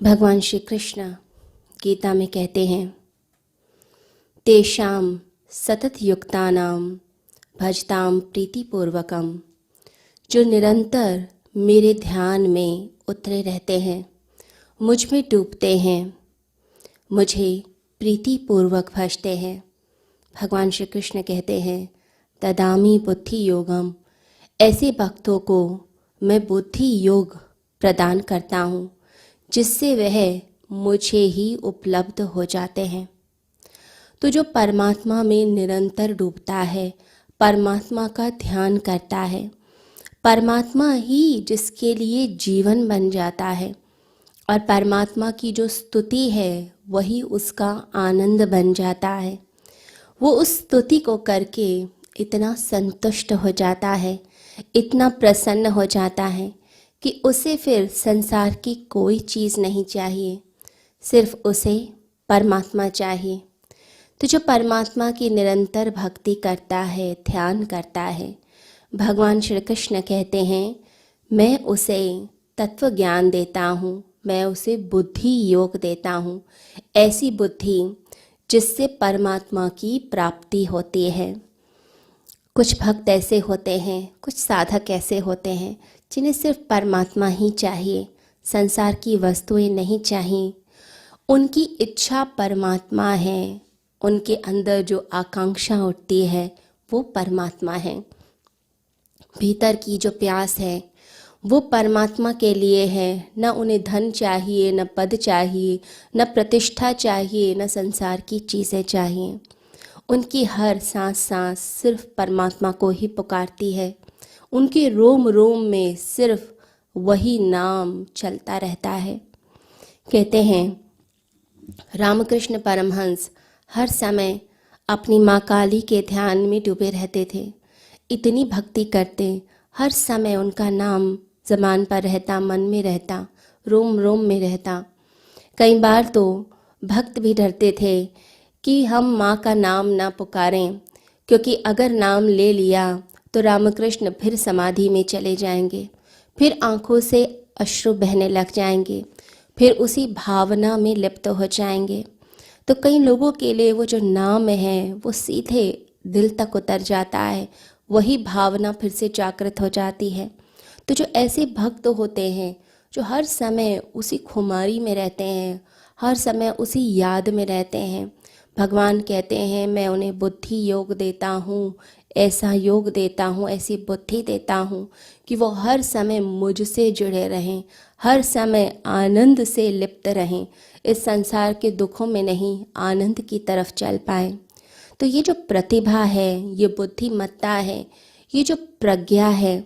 भगवान श्री कृष्ण गीता में कहते हैं, तेषाम सतत युक्तानाम भजताम प्रीतिपूर्वकम। जो निरंतर मेरे ध्यान में उतरे रहते हैं, मुझ में डूबते हैं, मुझे प्रीतिपूर्वक भजते हैं। भगवान श्री कृष्ण कहते हैं, ददामी बुद्धि योगम। ऐसे भक्तों को मैं बुद्धि योग प्रदान करता हूँ, जिससे वह मुझे ही उपलब्ध हो जाते हैं। तो जो परमात्मा में निरंतर डूबता है, परमात्मा का ध्यान करता है, परमात्मा ही जिसके लिए जीवन बन जाता है, और परमात्मा की जो स्तुति है वही उसका आनंद बन जाता है। वो उस स्तुति को करके इतना संतुष्ट हो जाता है, इतना प्रसन्न हो जाता है कि उसे फिर संसार की कोई चीज़ नहीं चाहिए, सिर्फ उसे परमात्मा चाहिए। तो जो परमात्मा की निरंतर भक्ति करता है, ध्यान करता है, भगवान श्री कृष्ण कहते हैं, मैं उसे तत्व ज्ञान देता हूँ, मैं उसे बुद्धि योग देता हूँ। ऐसी बुद्धि जिससे परमात्मा की प्राप्ति होती है। कुछ भक्त ऐसे होते हैं, कुछ साधक ऐसे होते हैं जिन्हें सिर्फ परमात्मा ही चाहिए, संसार की वस्तुएं नहीं चाहिए। उनकी इच्छा परमात्मा है, उनके अंदर जो आकांक्षा उठती है वो परमात्मा है। भीतर की जो प्यास है वो परमात्मा के लिए है। न उन्हें धन चाहिए, न पद चाहिए, न प्रतिष्ठा चाहिए, न संसार की चीज़ें चाहिए। उनकी हर सांस सांस सिर्फ परमात्मा को ही पुकारती है। उनके रोम रोम में सिर्फ वही नाम चलता रहता है। कहते हैं, रामकृष्ण परमहंस हर समय अपनी माँ काली के ध्यान में डूबे रहते थे। इतनी भक्ति करते, हर समय उनका नाम ज़बान पर रहता, मन में रहता, रोम रोम में रहता। कई बार तो भक्त भी डरते थे कि हम माँ का नाम ना पुकारें, क्योंकि अगर नाम ले लिया तो रामकृष्ण फिर समाधि में चले जाएंगे, फिर आँखों से अश्रु बहने लग जाएंगे, फिर उसी भावना में लिप्त हो जाएंगे। तो कई लोगों के लिए वो जो नाम है वो सीधे दिल तक उतर जाता है, वही भावना फिर से जागृत हो जाती है। तो जो ऐसे भक्त होते हैं जो हर समय उसी खुमारी में रहते हैं, हर समय उसी याद में रहते हैं, भगवान कहते हैं, मैं उन्हें बुद्धि योग देता हूँ, ऐसा योग देता हूँ, ऐसी बुद्धि देता हूँ कि वो हर समय मुझसे जुड़े रहें, हर समय आनंद से लिप्त रहें, इस संसार के दुखों में नहीं, आनंद की तरफ चल पाएँ। तो ये जो प्रतिभा है, ये बुद्धिमत्ता है, ये जो प्रज्ञा है,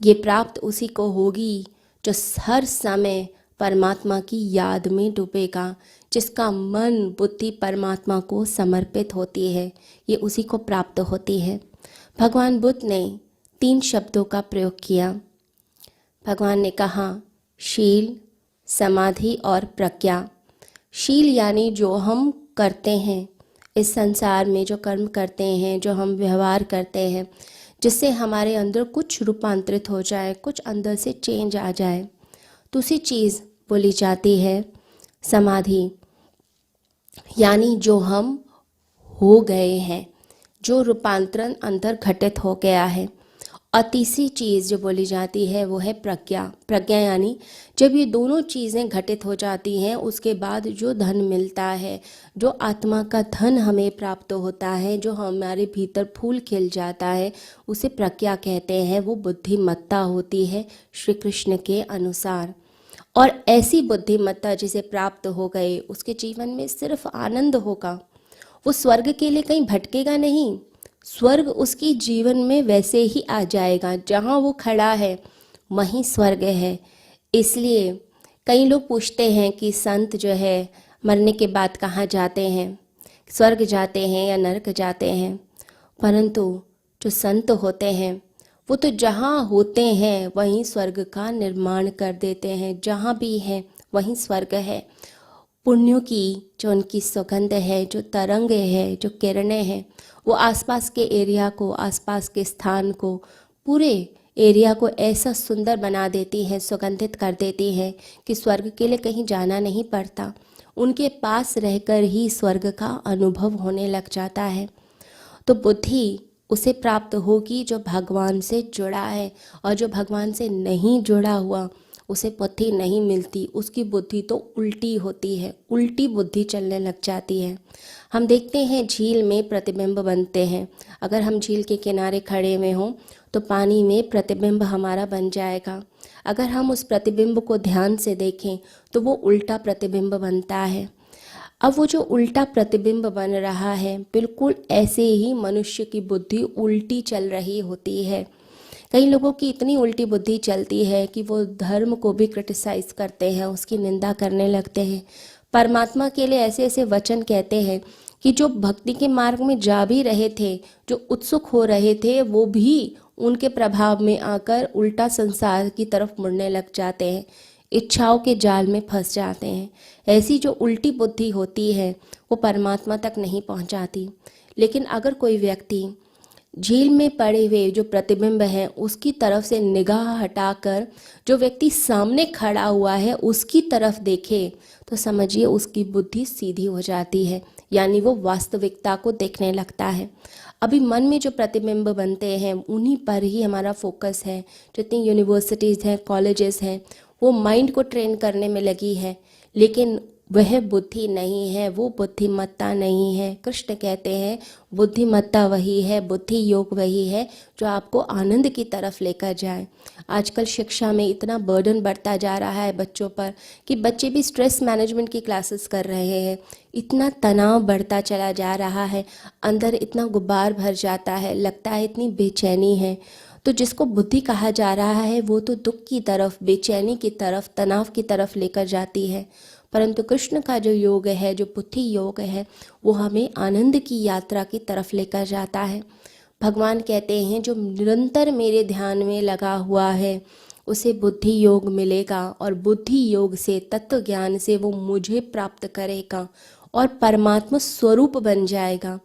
ये प्राप्त उसी को होगी जो हर समय परमात्मा की याद में डूबेगा, जिसका मन बुद्धि परमात्मा को समर्पित होती है, ये उसी को प्राप्त होती है। भगवान बुद्ध ने 3 शब्दों का प्रयोग किया। भगवान ने कहा, शील, समाधि और प्रज्ञा। शील यानी जो हम करते हैं, इस संसार में जो कर्म करते हैं, जो हम व्यवहार करते हैं, जिससे हमारे अंदर कुछ रूपांतरित हो जाए, कुछ अंदर से चेंज आ जाए, तो उसी चीज़ बोली जाती है समाधि। यानी जो हम हो गए हैं, जो रूपांतरण अंदर घटित हो गया है। और तीसरी चीज़ जो बोली जाती है वो है प्रज्ञा। प्रज्ञा यानी जब ये दोनों चीज़ें घटित हो जाती हैं, उसके बाद जो धन मिलता है, जो आत्मा का धन हमें प्राप्त होता है, जो हमारे भीतर फूल खिल जाता है, उसे प्रज्ञा कहते हैं। वो बुद्धिमत्ता होती है श्री कृष्ण के अनुसार। और ऐसी बुद्धिमत्ता जिसे प्राप्त हो गए, उसके जीवन में सिर्फ आनंद होगा। वो स्वर्ग के लिए कहीं भटकेगा नहीं, स्वर्ग उसकी जीवन में वैसे ही आ जाएगा, जहाँ वो खड़ा है वहीं स्वर्ग है। इसलिए कई लोग पूछते हैं कि संत जो है मरने के बाद कहाँ जाते हैं, स्वर्ग जाते हैं या नरक जाते हैं। परंतु जो संत होते हैं वो तो जहाँ होते हैं वहीं स्वर्ग का निर्माण कर देते हैं, जहाँ भी है वहीं स्वर्ग है। पुण्यों की जो उनकी सुगंध है, जो तरंग है, जो किरणें हैं, वो आसपास के एरिया को, आसपास के स्थान को पूरे एरिया को ऐसा सुंदर बना देती हैं, सुगंधित कर देती हैं कि स्वर्ग के लिए कहीं जाना नहीं पड़ता। उनके पास रहकर ही स्वर्ग का अनुभव होने लग जाता है। तो बुद्धि उसे प्राप्त होगी जो भगवान से जुड़ा है, और जो भगवान से नहीं जुड़ा हुआ उसे बुद्धि नहीं मिलती। उसकी बुद्धि तो उल्टी होती है, उल्टी बुद्धि चलने लग जाती है। हम देखते हैं झील में प्रतिबिंब बनते हैं। अगर हम झील के किनारे खड़े हुए हों तो पानी में प्रतिबिंब हमारा बन जाएगा। अगर हम उस प्रतिबिंब को ध्यान से देखें तो वो उल्टा प्रतिबिंब बनता है। अब वो जो उल्टा प्रतिबिंब बन रहा है, बिल्कुल ऐसे ही मनुष्य की बुद्धि उल्टी चल रही होती है। कई लोगों की इतनी उल्टी बुद्धि चलती है कि वो धर्म को भी क्रिटिसाइज करते हैं, उसकी निंदा करने लगते हैं। परमात्मा के लिए ऐसे ऐसे वचन कहते हैं कि जो भक्ति के मार्ग में जा भी रहे थे, जो उत्सुक हो रहे थे, वो भी उनके प्रभाव में आकर उल्टा संसार की तरफ मुड़ने लग जाते हैं, इच्छाओं के जाल में फंस जाते हैं। ऐसी जो उल्टी बुद्धि होती है वो परमात्मा तक नहीं पहुंचाती। लेकिन अगर कोई व्यक्ति झील में पड़े हुए जो प्रतिबिंब है उसकी तरफ से निगाह हटाकर जो व्यक्ति सामने खड़ा हुआ है उसकी तरफ देखे तो समझिए उसकी बुद्धि सीधी हो जाती है, यानी वो वास्तविकता को देखने लगता है। अभी मन में जो प्रतिबिंब बनते हैं उन्हीं पर ही हमारा फोकस है। जितनी यूनिवर्सिटीज़ हैं, कॉलेजेस हैं, वो माइंड को ट्रेन करने में लगी है, लेकिन वह बुद्धि नहीं है, वो बुद्धिमत्ता नहीं है। कृष्ण कहते हैं बुद्धिमत्ता वही है, बुद्धि योग वही है जो आपको आनंद की तरफ लेकर जाए। आजकल शिक्षा में इतना बर्डन बढ़ता जा रहा है बच्चों पर कि बच्चे भी स्ट्रेस मैनेजमेंट की क्लासेस कर रहे हैं। इतना तनाव बढ़ता चला जा रहा है, अंदर इतना गुब्बार भर जाता है, लगता है इतनी बेचैनी है। तो जिसको बुद्धि कहा जा रहा है वो तो दुख की तरफ, बेचैनी की तरफ, तनाव की तरफ लेकर जाती है। परंतु कृष्ण का जो योग है, जो बुद्धि योग है, वो हमें आनंद की यात्रा की तरफ लेकर जाता है। भगवान कहते हैं जो निरंतर मेरे ध्यान में लगा हुआ है उसे बुद्धि योग मिलेगा, और बुद्धि योग से, तत्व ज्ञान से वो मुझे प्राप्त करेगा और परमात्मा स्वरूप बन जाएगा।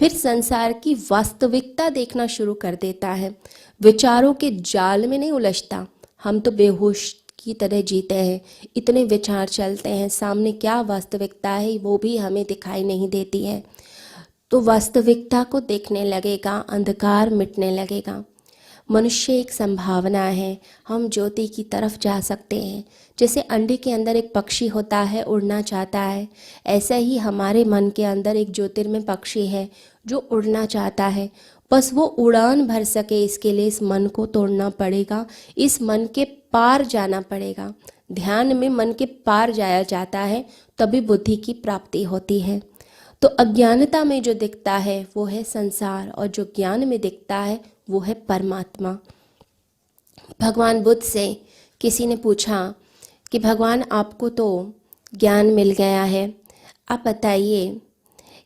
फिर संसार की वास्तविकता देखना शुरू कर देता है, विचारों के जाल में नहीं उलझता। हम तो बेहोश की तरह जीते हैं, इतने विचार चलते हैं, सामने क्या वास्तविकता है वो भी हमें दिखाई नहीं देती है। तो वास्तविकता को देखने लगेगा, अंधकार मिटने लगेगा। मनुष्य एक संभावना है, हम ज्योति की तरफ जा सकते हैं। जैसे अंडे के अंदर एक पक्षी होता है, उड़ना चाहता है, ऐसा ही हमारे मन के अंदर एक ज्योतिर्मय पक्षी है जो उड़ना चाहता है। बस वो उड़ान भर सके इसके लिए इस मन को तोड़ना पड़ेगा, इस मन के पार जाना पड़ेगा। ध्यान में मन के पार जाया जाता है तभी बुद्धि की प्राप्ति होती है। तो अज्ञानता में जो दिखता है वो है संसार, और जो ज्ञान में दिखता है वो है परमात्मा। भगवान बुद्ध से किसी ने पूछा कि भगवान आपको तो ज्ञान मिल गया है, आप बताइए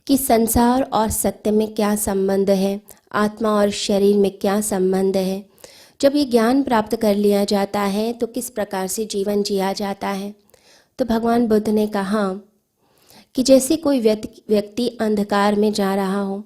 कि संसार और सत्य में क्या संबंध है, आत्मा और शरीर में क्या संबंध है। जब ये ज्ञान प्राप्त कर लिया जाता है तो किस प्रकार से जीवन जिया जाता है। तो भगवान बुद्ध ने कहा कि जैसे कोई व्यक्ति अंधकार में जा रहा हो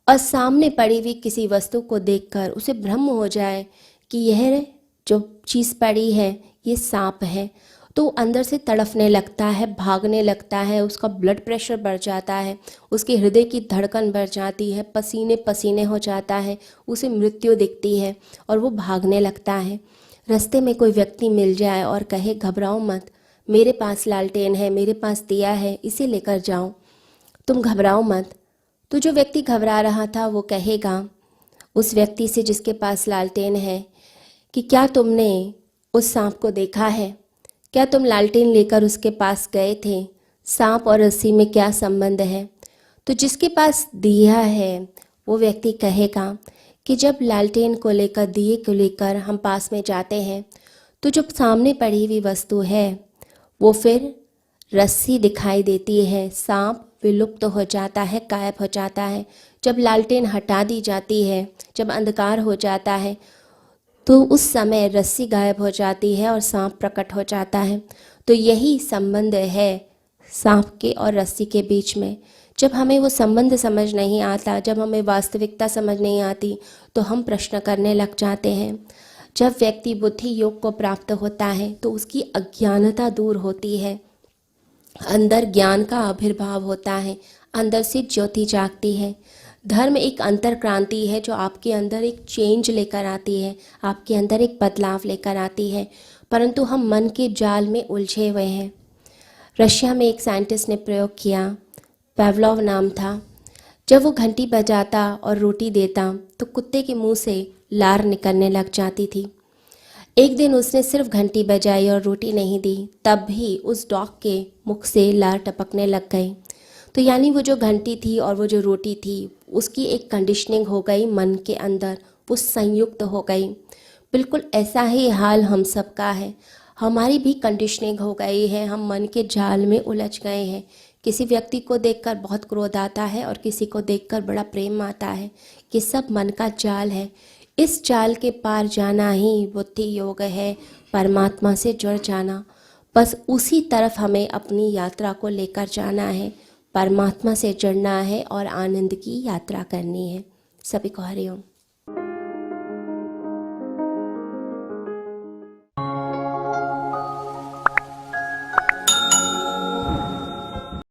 और सामने पड़ी हुई किसी वस्तु को देखकर उसे भ्रम हो जाए कि यह जो चीज़ पड़ी है ये सांप है, तो अंदर से तड़फने लगता है, भागने लगता है, उसका ब्लड प्रेशर बढ़ जाता है, उसके हृदय की धड़कन बढ़ जाती है, पसीने पसीने हो जाता है, उसे मृत्यु दिखती है और वो भागने लगता है। रास्ते में कोई व्यक्ति मिल जाए और कहे घबराओ मत, मेरे पास लालटेन है, मेरे पास दिया है, इसे लेकर जाओ, तुम घबराओ मत। तो जो व्यक्ति घबरा रहा था वो कहेगा उस व्यक्ति से जिसके पास लालटेन है कि क्या तुमने उस सांप को देखा है, क्या तुम लालटेन लेकर उसके पास गए थे, सांप और रस्सी में क्या संबंध है। तो जिसके पास दिया है वो व्यक्ति कहेगा कि जब लालटेन को लेकर, दिए को लेकर हम पास में जाते हैं तो जो सामने पड़ी हुई वस्तु है वो फिर रस्सी दिखाई देती है, सांप विलुप्त हो जाता है, गायब हो जाता है। जब लालटेन हटा दी जाती है, जब अंधकार हो जाता है तो उस समय रस्सी गायब हो जाती है और सांप प्रकट हो जाता है। तो यही संबंध है सांप के और रस्सी के बीच में। जब हमें वो संबंध समझ नहीं आता, जब हमें वास्तविकता समझ नहीं आती तो हम प्रश्न करने लग जाते हैं। जब व्यक्ति बुद्धि योग को प्राप्त होता है तो उसकी अज्ञानता दूर होती है, अंदर ज्ञान का आविर्भाव होता है, अंदर से ज्योति जागती है। धर्म एक अंतर क्रांति है जो आपके अंदर एक चेंज लेकर आती है, आपके अंदर एक बदलाव लेकर आती है, परंतु हम मन के जाल में उलझे हुए हैं। रशिया में एक साइंटिस्ट ने प्रयोग किया, पेवलोव नाम था। जब वो घंटी बजाता और रोटी देता तो कुत्ते के मुंह से लार निकलने लग जाती थी। एक दिन उसने सिर्फ घंटी बजाई और रोटी नहीं दी, तब भी उस डॉग के मुख से लार टपकने लग गई। तो यानी वो जो घंटी थी और वो जो रोटी थी, उसकी एक कंडीशनिंग हो गई मन के अंदर, वो संयुक्त हो गई। बिल्कुल ऐसा ही हाल हम सबका है, हमारी भी कंडीशनिंग हो गई है, हम मन के जाल में उलझ गए हैं। किसी व्यक्ति को देखकर बहुत क्रोध आता है और किसी को देखकर बड़ा प्रेम आता है। ये सब मन का जाल है। इस जाल के पार जाना ही बुद्धि योग है, परमात्मा से जुड़ जाना। बस उसी तरफ हमें अपनी यात्रा को लेकर जाना है, परमात्मा से जुड़ना है और आनंद की यात्रा करनी है। सभी को हरि ओम।